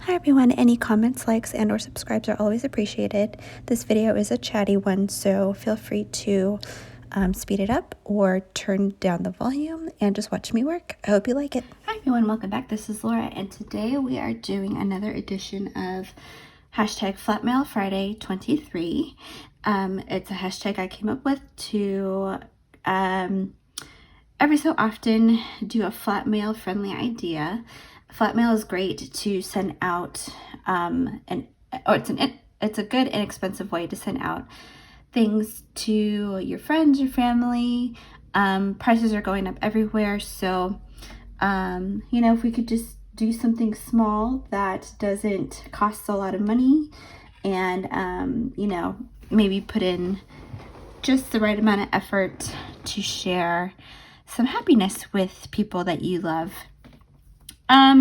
Hi everyone, any comments, likes, and or subscribes are always appreciated. This video is a chatty one, so feel free to speed it up or turn down the volume and just watch me work. I hope you like it. Hi everyone, welcome back. This is Laura, and today we are doing another edition of hashtag Flatmail Friday 23. It's a hashtag I came up with to every so often do a flat mail friendly idea. Flat mail is great to send out, it's a good inexpensive way to send out things to your friends, your family. Prices are going up everywhere, so if we could just do something small that doesn't cost a lot of money, and maybe put in just the right amount of effort to share some happiness with people that you love.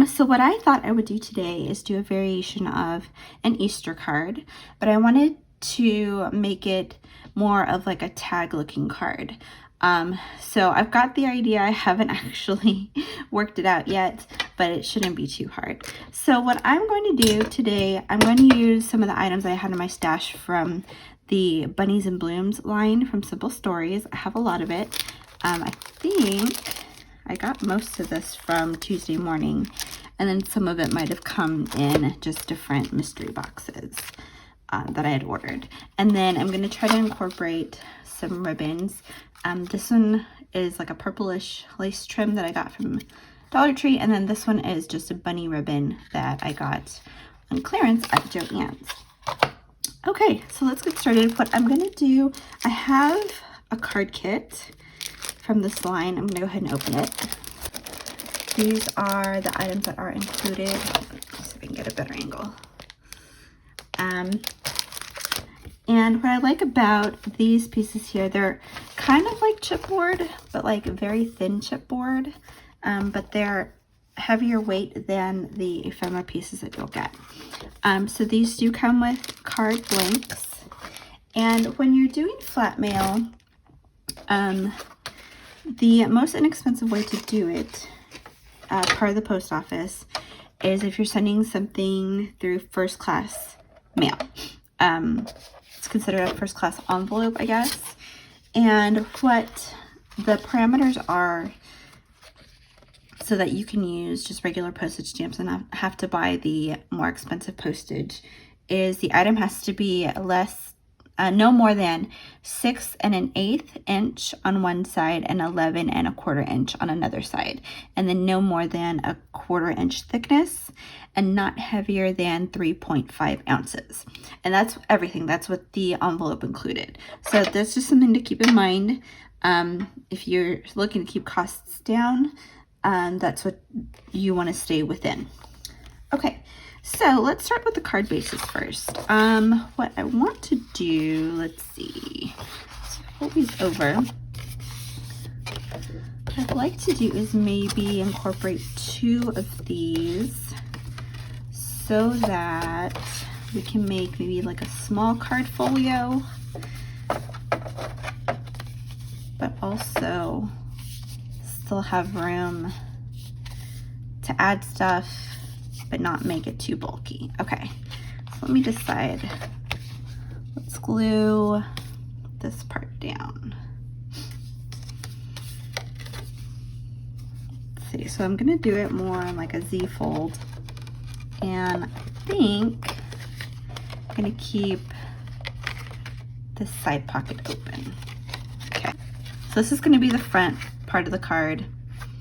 So what I thought I would do today is do a variation of an Easter card, but I wanted to make it more of like a tag looking card. So I've got the idea. I haven't actually worked it out yet, but it shouldn't be too hard. So what I'm going to do today, I'm going to use some of the items I had in my stash from the Bunnies and Blooms line from Simple Stories. I have a lot of it. I think I got most of this from Tuesday morning, and then some of it might have come in just different mystery boxes that I had ordered. And then I'm going to try to incorporate some ribbons. This one is like a purplish lace trim that I got from Dollar Tree, and then this one is just a bunny ribbon that I got on clearance at Joann's. Okay, so let's get started. What I'm going to do, I have a card kit from this line. I'm going to go ahead and open it. These are the items that are included. Let's see if I can get a better angle. And what I like about these pieces here, they're kind of like chipboard, but like very thin chipboard, but they're heavier weight than the ephemera pieces that you'll get. So these do come with card blanks. And when you're doing flat mail, the most inexpensive way to do it, per the post office, is if you're sending something through first class mail. It's considered a first class envelope, I guess. And what the parameters are so that you can use just regular postage stamps and not have to buy the more expensive postage is the item has to be no more than 6 1/8 inch on one side and 11 1/4 inch on another side, and then no more than 1/4 inch thickness and not heavier than 3.5 ounces. And that's everything. That's what the envelope included. So that's just something to keep in mind. If you're looking to keep costs down, that's what you want to stay within. Okay. So let's start with the card bases first. What I want to do, let's see, fold these over. What I'd like to do is maybe incorporate 2 of these so that we can make maybe like a small card folio, but also still have room to add stuff but not make it too bulky. Okay, so let me decide. Let's glue this part down. Let's see, so I'm gonna do it more like a Z fold, and I think I'm gonna keep this side pocket open. Okay, so this is gonna be the front part of the card.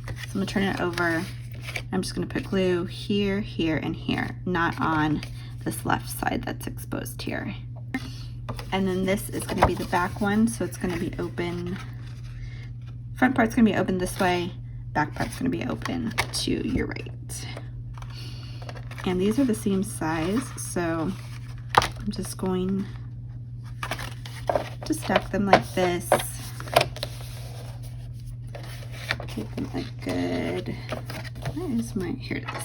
So I'm gonna turn it over. I'm just going to put glue here, here, and here, not on this left side that's exposed here. And then this is going to be the back one, so it's going to be open. Front part's going to be open this way, back part's going to be open to your right. And these are the same size, so I'm just going to stack them like this. Keep them a good, where's my, here it is.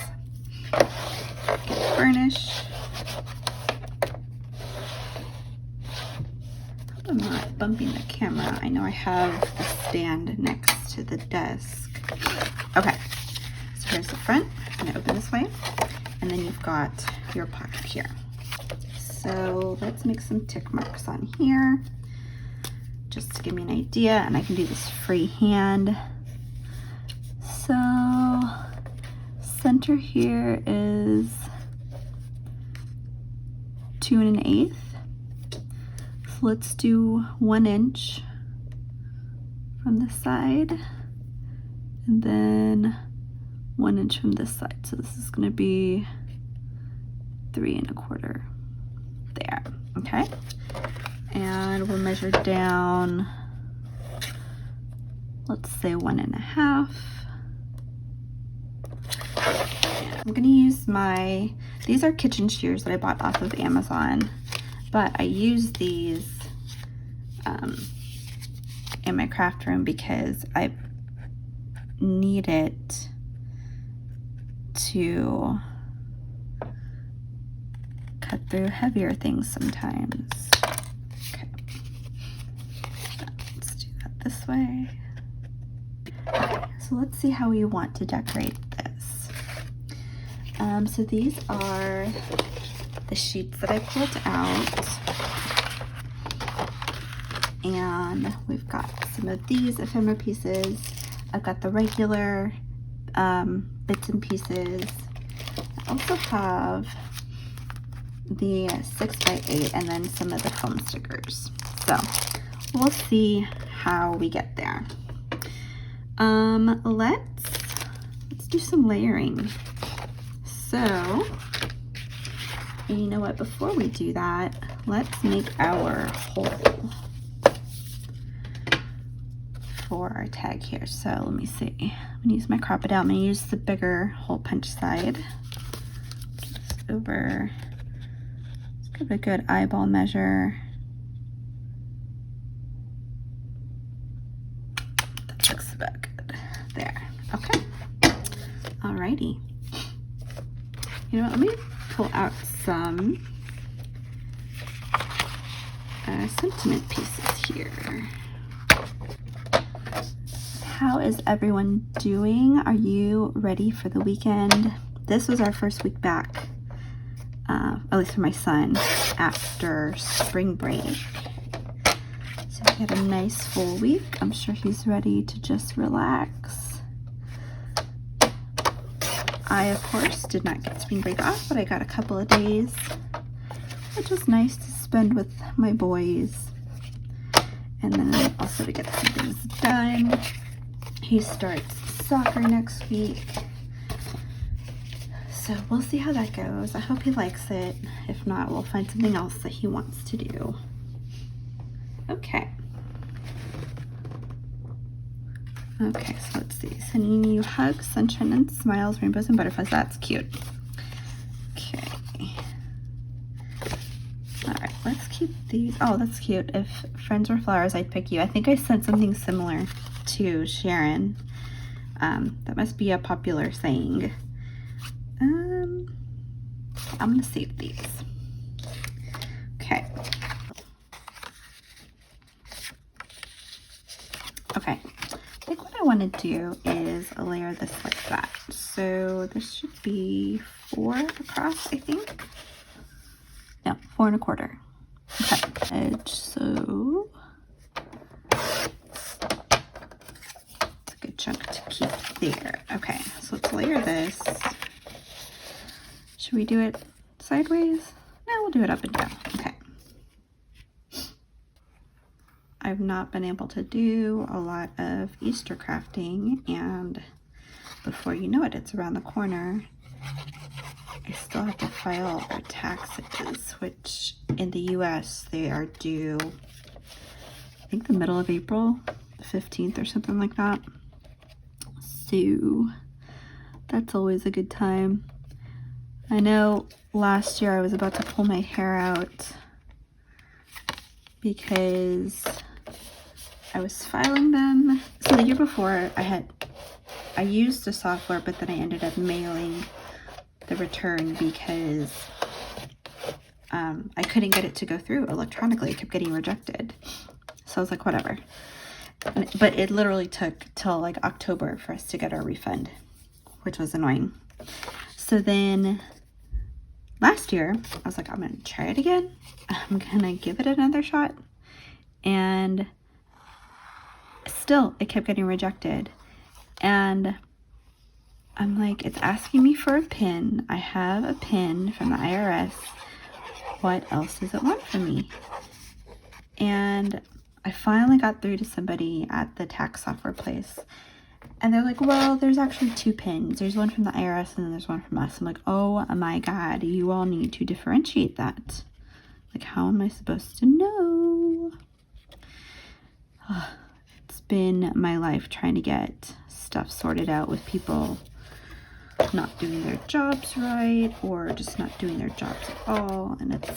Get burnish. Hope I'm not bumping the camera. I know I have a stand next to the desk. Okay, so here's the front. I'm gonna open this way. And then you've got your pocket here. So let's make some tick marks on here just to give me an idea, and I can do this freehand. So center here is 2 1/8. So let's do 1 inch from this side, and then 1 inch from this side. So this is going to be 3 1/4 there. Okay, and we'll measure down, let's say 1 1/2. I'm going to use these are kitchen shears that I bought off of Amazon, but I use these in my craft room because I need it to cut through heavier things sometimes. Okay, let's do that this way. Okay, so let's see how we want to decorate this. So these are the sheets that I pulled out, and we've got some of these ephemera pieces. I've got the regular bits and pieces. I also have the 6x8 and then some of the foam stickers. So we'll see how we get there. Let's do some layering. So, you know what, before we do that, let's make our hole for our tag here. So let me see, I'm gonna use my Crop It Out. I'm gonna use the bigger hole punch side. Just over, let's give it a good eyeball measure. That looks about good. There, okay. Alrighty. You know what, let me pull out some sentiment pieces here. How is everyone doing? Are you ready for the weekend? This was our first week back, at least for my son, after spring break. So we had a nice full week. I'm sure he's ready to just relax. I, of course, did not get spring break off, but I got a couple of days, which was nice to spend with my boys. And then also to get some things done. He starts soccer next week, so we'll see how that goes. I hope he likes it. If not, we'll find something else that he wants to do. Okay. Okay, so let's see. Sending you hugs, sunshine and smiles, rainbows and butterflies. That's cute. Okay. All right, let's keep these. Oh, that's cute. If friends were flowers, I'd pick you. I think I sent something similar to Sharon. That must be a popular saying. I'm gonna save these. Okay. Okay. I think what I want to do is layer this like that. So this should be 4 across, I think. No, 4 1/4. Okay, edge, so it's a good chunk to keep there. Okay, so let's layer this. Should we do it sideways? No, we'll do it up and down. Okay. I've not been able to do a lot of Easter crafting, and before you know it, it's around the corner. I still have to file our taxes, which in the US they are due, I think, the middle of April, the 15th or something like that. So that's always a good time. I know last year I was about to pull my hair out because I was filing them. So the year before I used the software, but then I ended up mailing the return because I couldn't get it to go through electronically. It kept getting rejected. So I was like, whatever. But it literally took till like October for us to get our refund, which was annoying. So then last year, I was like, I'm gonna try it again. I'm gonna give it another shot. And still, it kept getting rejected. And I'm like, it's asking me for a PIN. I have a PIN from the IRS. What else does it want from me? And I finally got through to somebody at the tax software place. And they're like, well, there's actually 2 PINs. There's one from the IRS and then there's one from us. I'm like, oh my God, you all need to differentiate that. Like, how am I supposed to know? It's been my life trying to get stuff sorted out with people not doing their jobs right or just not doing their jobs at all. And it's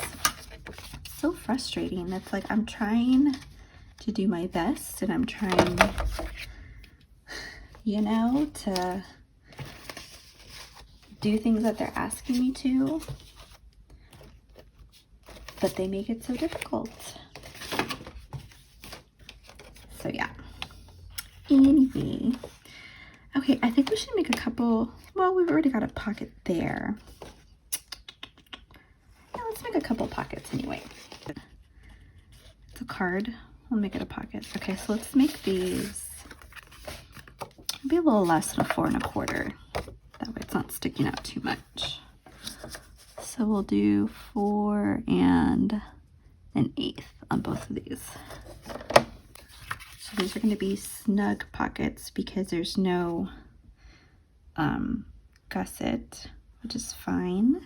so frustrating. It's like I'm trying to do my best and I'm trying, you know, to do things that they're asking me to, but they make it so difficult. So yeah. Anyway, okay, I think we should make a couple. Well, we've already got a pocket there. Yeah, let's make a couple pockets anyway. It's a card. We'll make it a pocket. Okay, so let's make these maybe a little less than a 4 1/4. That way it's not sticking out too much. So we'll do 4 1/8 on both of these. So these are going to be snug pockets because there's no gusset, which is fine.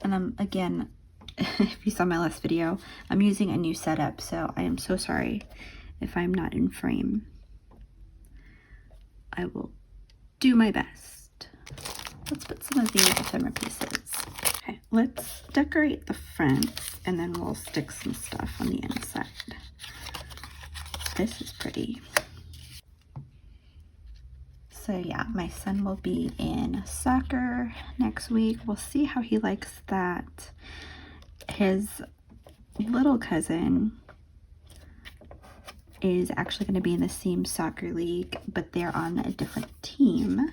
And I'm, again, if you saw my last video, I'm using a new setup, so I am so sorry if I'm not in frame. I will do my best. Let's put some of these ephemera pieces. Okay, let's decorate the front and then we'll stick some stuff on the inside. This is pretty. So yeah, my son will be in soccer next week. We'll see how he likes that. His little cousin is actually going to be in the same soccer league, but they're on a different team.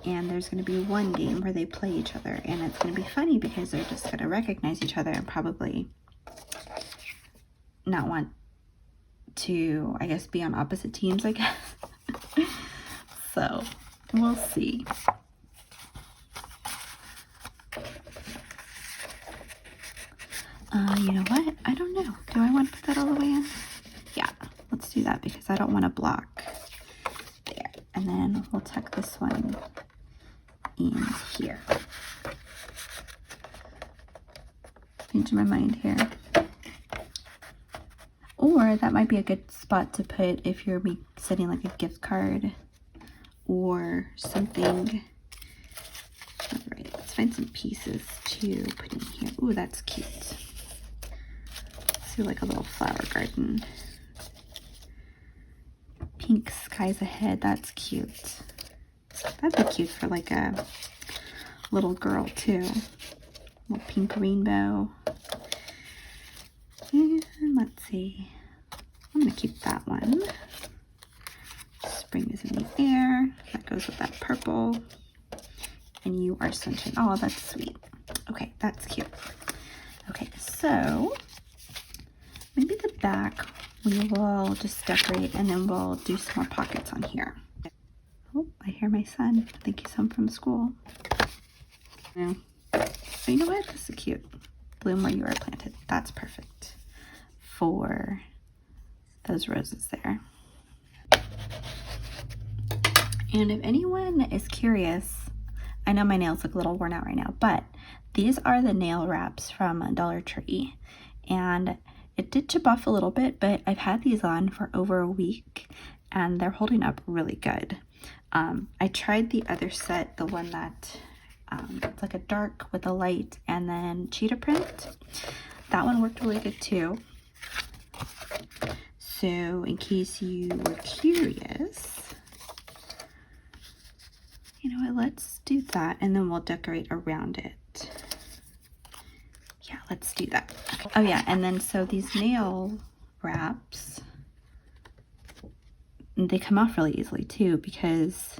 And there's going to be one game where they play each other. And it's going to be funny because they're just going to recognize each other and probably not want to, I guess, be on opposite teams, I guess. So we'll see. You know what? I don't know. Do I want to put that all the way in? Yeah, let's do that because I don't want to block there. And then we'll tuck this one in here. Changing my mind here. Or that might be a good spot to put if you're sending like a gift card or something. All right, let's find some pieces to put in here. Ooh, that's cute. Let's do like a little flower garden. Pink skies ahead, that's cute. That'd be cute for like a little girl too. Little pink rainbow. And let's see. I'm gonna keep that one. Spring is in the air. That goes with that purple. And you are sunshine. Oh, that's sweet. Okay, that's cute. Okay, so maybe the back we will just decorate and then we'll do some more pockets on here. Oh, I hear my son. I think he's home from school. Yeah. But you know what? This is cute. Bloom where you are planted. That's perfect for those roses there. And if anyone is curious, I know my nails look a little worn out right now, but these are the nail wraps from Dollar Tree. And it did chip off a little bit, but I've had these on for over a week and they're holding up really good. I tried the other set, the one that it's like a dark with a light and then cheetah print. That one worked really good too. So in case you were curious, you know what, let's do that and then we'll decorate around it. Yeah, let's do that. Okay. Oh yeah, and then so these nail wraps, they come off really easily too because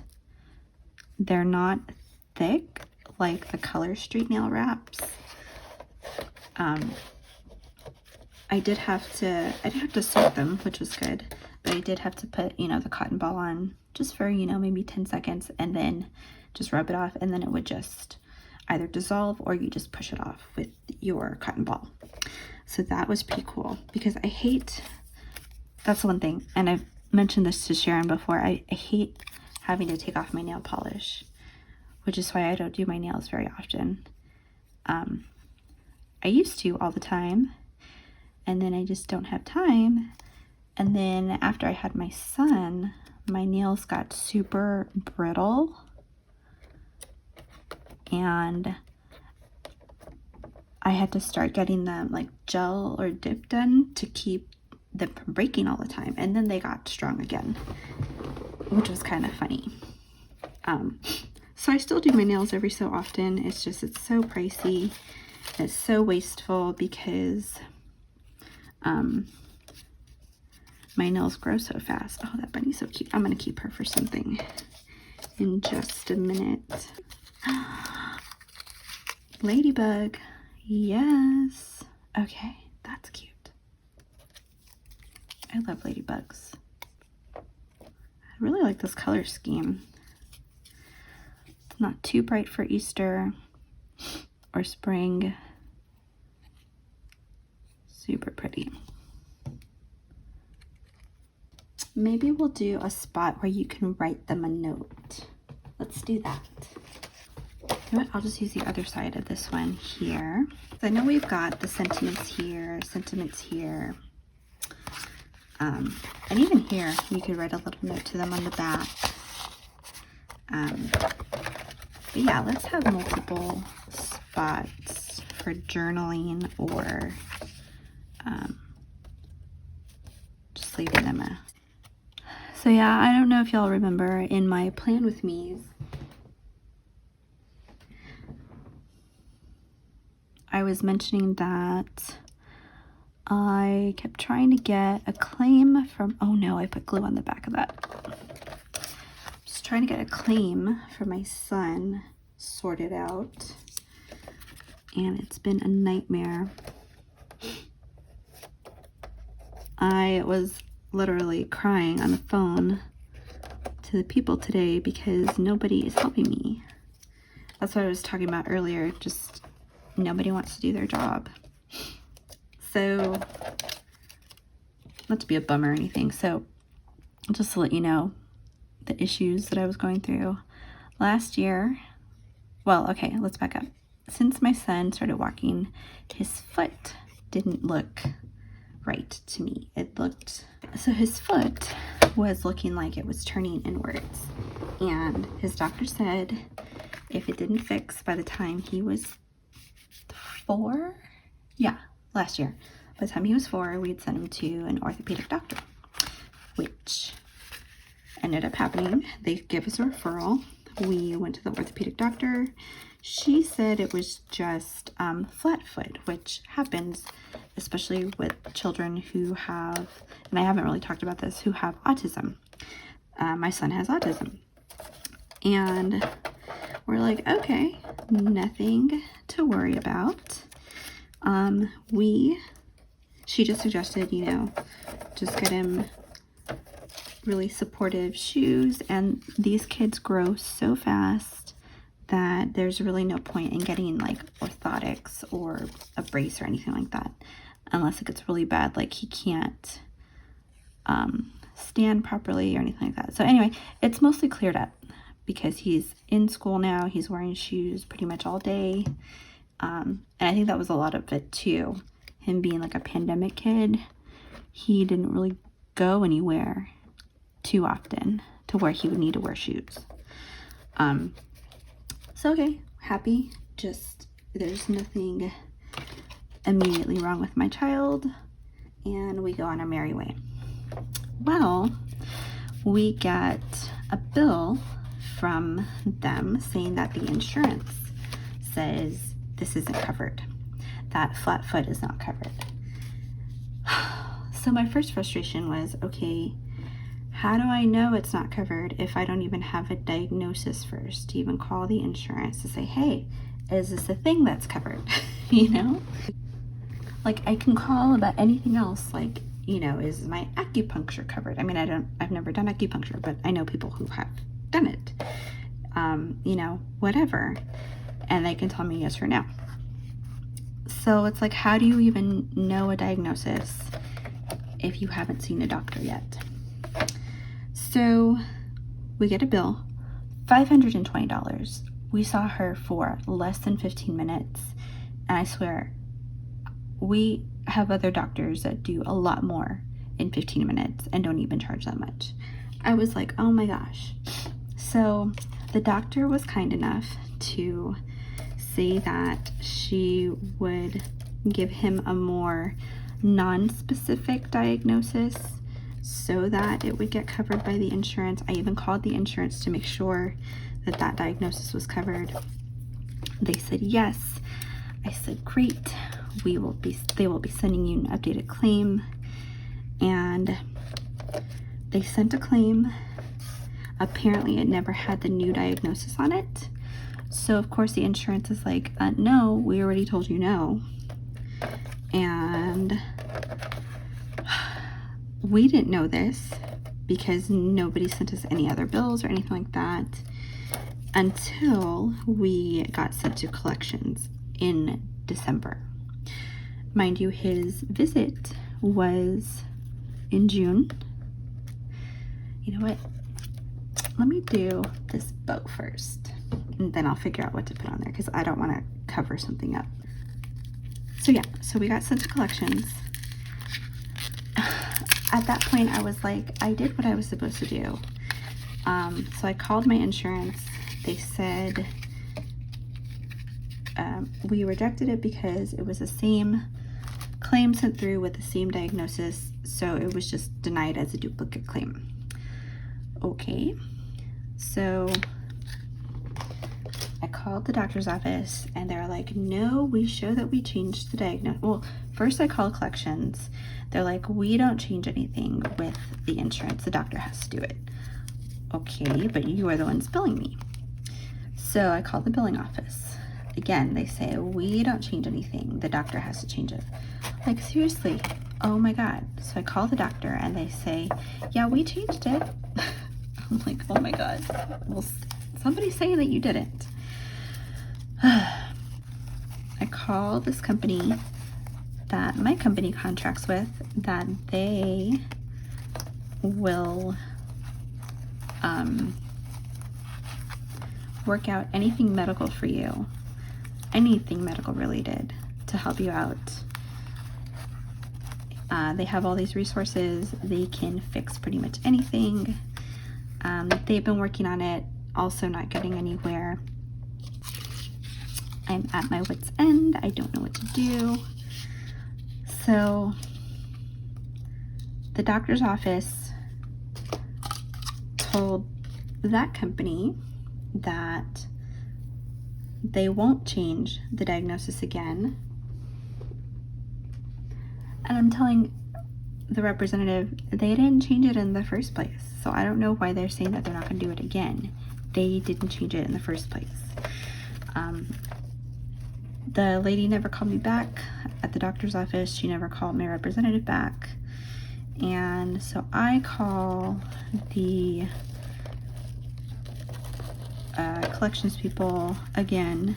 they're not thick like the Color Street nail wraps. I didn't have to soak them, which was good, but I did have to put, you know, the cotton ball on just for, you know, maybe 10 seconds and then just rub it off, and then it would just either dissolve or you just push it off with your cotton ball. So that was pretty cool, because I hate, that's one thing, and I've mentioned this to Sharon before, I hate having to take off my nail polish, which is why I don't do my nails very often. I used to all the time, and then I just don't have time. And then after I had my son, my nails got super brittle, and I had to start getting them like gel or dip done to keep them from breaking all the time. And then they got strong again, which was kind of funny. So I still do my nails every so often. It's just, it's so pricey. It's so wasteful because my nails grow so fast. Oh, that bunny's so cute. I'm gonna keep her for something in just a minute. Ladybug. Yes. Okay, that's cute. I love ladybugs. I really like this color scheme. It's not too bright for Easter or spring. Super pretty. Maybe we'll do a spot where you can write them a note. Let's do that. You know what? I'll just use the other side of this one here. So I know we've got the sentiments here, and even here, you could write a little note to them on the back. But yeah, let's have multiple spots for journaling or just leaving them a... So yeah, I don't know if y'all remember in my plan with me's, I was mentioning that I kept trying to get a claim from, oh no, I put glue on the back of that. Just trying to get a claim for my son sorted out, and it's been a nightmare. I was literally crying on the phone to the people today because nobody is helping me. That's what I was talking about earlier, just nobody wants to do their job. So, not to be a bummer or anything, so just to let you know the issues that I was going through last year. Well, okay, let's back up. Since my son started walking, his foot didn't look right to me. It looked, so his foot was looking like it was turning inwards, and his doctor said if it didn't fix by the time he was 4, yeah, last year, by the time he was 4, we'd send him to an orthopedic doctor, which ended up happening. They gave us a referral. We went to the orthopedic doctor. She said it was just flat foot, which happens especially with children who have, and I haven't really talked about this, who have autism. My son has autism. And we're like, okay, nothing to worry about. She just suggested, you know, just get him really supportive shoes, and these kids grow so fast that there's really no point in getting like orthotics or a brace or anything like that unless it gets really bad, like he can't stand properly or anything like that. So anyway, it's mostly cleared up because he's in school now. He's wearing shoes pretty much all day, and I think that was a lot of it too. Him being like a pandemic kid, he didn't really go anywhere too often to where he would need to wear shoes. So okay, happy. Just there's nothing immediately wrong with my child, and we go on our merry way. Well, we get a bill from them saying that the insurance says this isn't covered, that flat foot is not covered. So my first frustration was, okay, how do I know it's not covered if I don't even have a diagnosis first to even call the insurance to say, hey, is this a thing that's covered? You know? Like, I can call about anything else, like, you know, is my acupuncture covered? I mean, I've never done acupuncture, but I know people who have done it. You know, whatever. And they can tell me yes or no. So it's like, how do you even know a diagnosis if you haven't seen a doctor yet? So we get a bill, $520. We saw her for less than 15 minutes. And I swear, we have other doctors that do a lot more in 15 minutes and don't even charge that much. I was like, oh my gosh. So the doctor was kind enough to say that she would give him a more non-specific diagnosis so that it would get covered by the insurance. I even called the insurance to make sure that that diagnosis was covered. They said yes. I said, great. They will be sending you an updated claim. And they sent a claim. Apparently it never had the new diagnosis on it. So of course the insurance is like, no, we already told you no. And we didn't know this because nobody sent us any other bills or anything like that until we got sent to collections in December. Mind you, his visit was in June. You know what? Let me do this bow first, and then I'll figure out what to put on there because I don't want to cover something up. So yeah, so we got sent to collections. At that point, I was like, I did what I was supposed to do. So I called my insurance. They said we rejected it because it was the same claim sent through with the same diagnosis, so it was just denied as a duplicate claim. Okay, so I called the doctor's office and they're like, no, we show that we changed the diagnosis. Well, first I called collections. They're like, we don't change anything with the insurance. The doctor has to do it. Okay, but you are the ones billing me. So I called the billing office. Again, they say, we don't change anything. The doctor has to change it. Like, seriously? Oh my God. So I call the doctor and they say, yeah, we changed it. I'm like, oh my God. Well, somebody's saying that you didn't. I call this company that my company contracts with, that they will work out anything medical for you, anything medical related to help you out. They have all these resources. They can fix pretty much anything. They've been working on it, also not getting anywhere. I'm at my wit's end. I don't know what to do. So the doctor's office told that company that they won't change the diagnosis again. And I'm telling the representative, they didn't change it in the first place. So I don't know why they're saying that they're not going to do it again. They didn't change it in the first place. The lady never called me back at the doctor's office. She never called my representative back. And so I call the collections people again,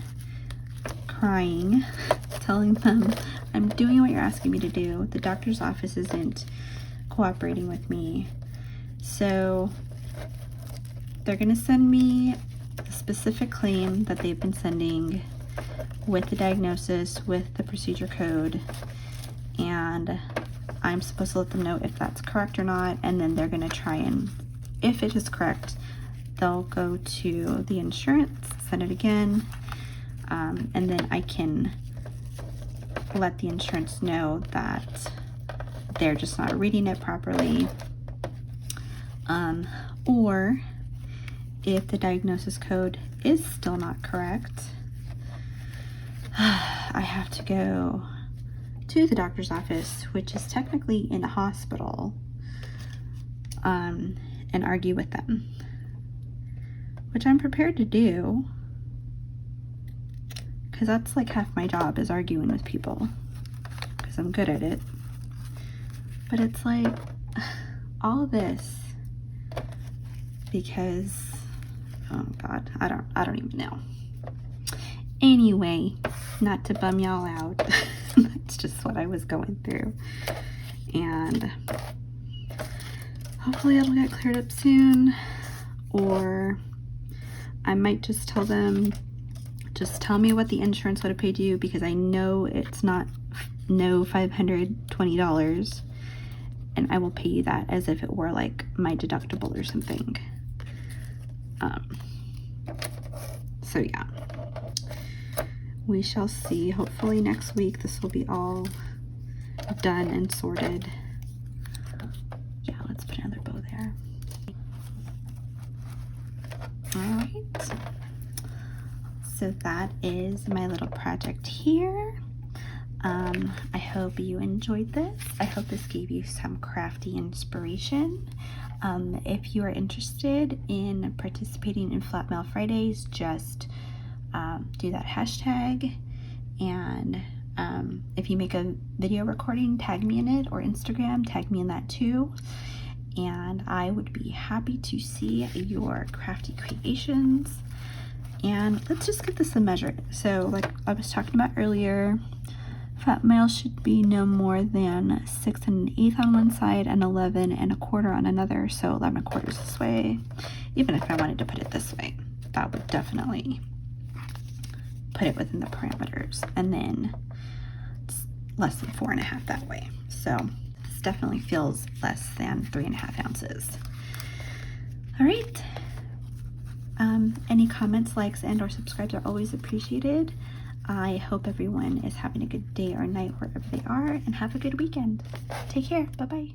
crying, telling them I'm doing what you're asking me to do. The doctor's office isn't cooperating with me. So they're going to send me the specific claim that they've been sending with the diagnosis, with the procedure code, and I'm supposed to let them know if that's correct or not, and then they're going to try and, if it is correct, they'll go to the insurance, send it again, and then I can let the insurance know that they're just not reading it properly, or if the diagnosis code is still not correct, I have to go to the doctor's office, which is technically in a hospital, and argue with them, which I'm prepared to do, because that's like half my job is arguing with people, because I'm good at it. But it's like all this because, oh God, I don't even know. Anyway, not to bum y'all out. That's just what I was going through. And hopefully it'll get cleared up soon, or I might just tell them, just tell me what the insurance would have paid you, because I know it's not $520, and I will pay you that as if it were like my deductible or something. So yeah, we shall see. Hopefully next week this will be all done and sorted. Yeah, let's put another bow there. All right, so that is my little project here. I hope you enjoyed this. I hope this gave you some crafty inspiration. If you are interested in participating in Flatmail Fridays, just do that hashtag, and if you make a video recording, tag me in it, or Instagram, tag me in that too, and I would be happy to see your crafty creations. And let's just get this in measure. So like I was talking about earlier, Flatmail should be no more than 6 1/8 on one side and 11 1/4 on another. So 11 1/4 this way. Even if I wanted to put it this way, that would definitely put it within the parameters. And then it's less than 4 1/2 that way. So this definitely feels less than 3 1/2 ounces. All right. Any comments, likes, and or subscribes are always appreciated. I hope everyone is having a good day or night wherever they are, and have a good weekend. Take care. Bye-bye.